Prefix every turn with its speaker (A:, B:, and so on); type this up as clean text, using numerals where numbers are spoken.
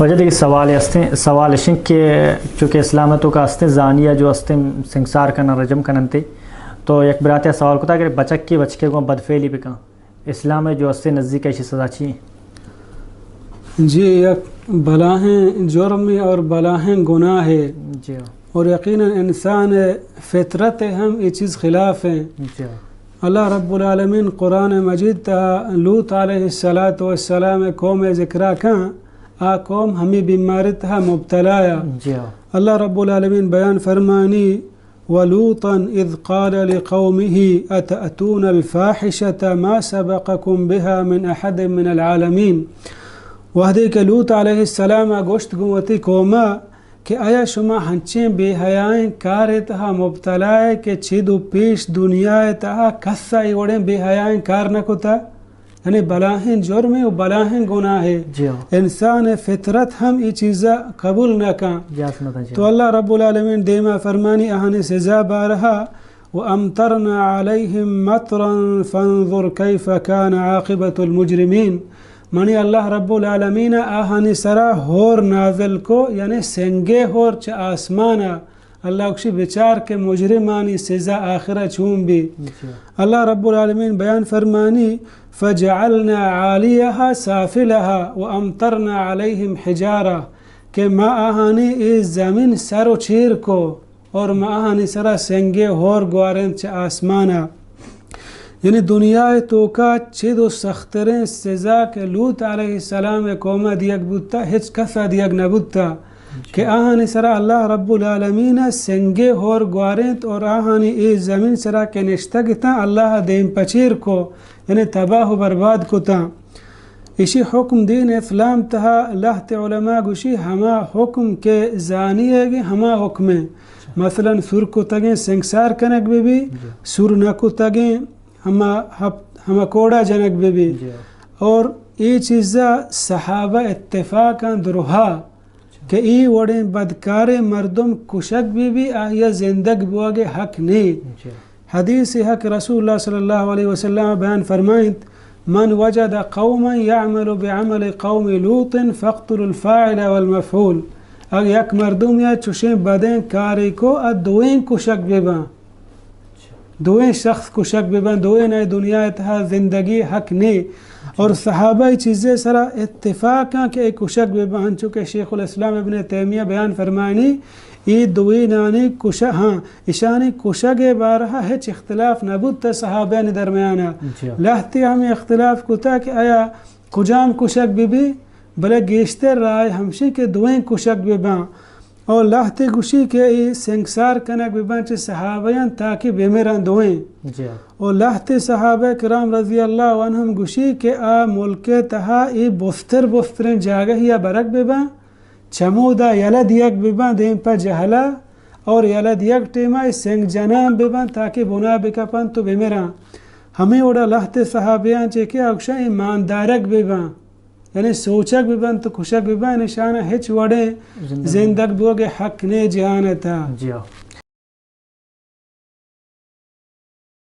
A: وجہ دیکھیے سوال اشن کہ چونکہ اسلامتوں کا استے زانیہ جو استے سنگسار کرنا رجم کننتے تو ایک براتیہ سوال کو تھا کہ بچک کی بچکے کو بدفعلی بکن اسلام میں جو استے نزدیک ایسی سزا چاہیے؟
B: جی یک بلاہیں جرم اور بلاہیں گناہ ہے
A: جی
B: اور یقیناً انسان فطرت ہم یہ چیز خلاف ہیں.
A: جی
B: اللہ رب العالمین قرآن مجید تا لوط علیہ السلام قوم ذکرہ کھاں آ قوم ہمیں بیماری تھا مبتلا.
A: جی
B: اللہ رب العالمین بیان فرمانی وَلُوطًا إِذْ قَالَ لِقَوْمِهِ أَتَأْتُونَ الْفَاحِشَةَ مَا سَبَقَكُمْ بِهَا مِنْ أَحَدٍ مِنَ الْعَالَمِينَ. وحدی کہ لوط علیہ السلام گوشت گوتی قوما کہ آیا شما ہنچیں بے حیائیں کار تہا مبتلا ہے کہ چیدو پیش دنیا تہا کسا ایوڑیں بے حیائیں کار نکتا، یعنی بلاہیں جرم و بلاہیں گناہ ہے. انسان فطرت ہم یہ چیزا قبول نہ کن. تو اللہ رب العالمین دیما فرمانی اہانی سزا بارہا وَأَمْطَرْنَا عَلَيْهِمْ مَطْرًا فَانظُرْ كَيْفَ كَانَ عَاقِبَةُ الْمُجْرِمِينَ. منی اللہ رب العالمین آہانی سرا ہور نازل کو یعنی سنگے ہور چا آسمانا اللہ اکشی بچار کے مجرمانی سزا آخرہ چون بھی. اللہ رب العالمین بیان فرمانی فَجَعَلْنَا عَالِيَهَا سَافِلَهَا وَأَمْطَرْنَا عَلَيْهِمْ حِجَارَةً کہ ما آہانی اس زمین سر و چیر کو اور ما آہانی سرا سنگے ہور گوارن چا آسمانا. یعنی دنیا توکا چید و سخترین سزا کہ لوط علیہ السلام قومہ دیگ بودتا ہچ کسا دیگ نبودتا کہ آہانی سرا اللہ رب العالمین سنگے ہور گوارنت اور آہانی ای زمین سرا کے نشتگتا اللہ دیم پچیر کو یعنی تباہ و برباد کو تا. اسی حکم دین اسلام تہا لہت علماء گوشی ہما حکم کے زانی ہے گی ہما حکم ہے. مثلا سور کو تگیں سنگسار کنک بھی سور نکو تگیں ہما کوڑا جنک بھی اور یہ چیزا صحابہ اتفاقاً درہا کہ ای وڑیں بدکار مردم کشک بھی آیا زندگ بواگے حق نہیں. حدیث حق رسول اللہ صلی اللہ علیہ وسلم بیان فرمائیت من وجد قوما يعمل بعمل قوم لوط فاقتل الفاعل والمفعول. اگر یک مردم یا چوشیں بدیں کاری کو دوئیں کشک بھی دوئیں شخص کشک ببن دوئیں نئے دنیا اتہا زندگی حق نہیں. اور صحابہ چیزیں سرا اتفاقاں کہ ایک کشک ببن چونکہ شیخ الاسلام ابن تیمیہ بیان فرمانی ای دوئی نانی کشک ہاں اشانی کشک بارہا ہچ اختلاف نبود تا صحابہ درمیانا. لہتی ہمیں اختلاف کتا کہ آیا کجام کشک بھی بلے گیشتر رائے ہمشی کے دوئیں کشک ببن اور لہتے گوشی کے سنگسار کنک ببن چے صحابیان تاکہ بیمیران دوئیں. اور لہتے صحابہ کرام رضی اللہ عنہم گوشی کے آ ملک تہا ای بسترین جاگہ یا برک ببن چمودا یلد یک ببن دیم پا جہلا اور یلد یک ٹیمہ سنگ جنام ببن تاکہ بنا بکپن تو بیمیران. ہمیں اوڑا لہتے صحابیان چے کہ اکشا ایماندارک ببن یعنی سوچک ببن تو کشک ببن نشانہ ہچ وڑے زندگ بوگے حق نے جہانتا.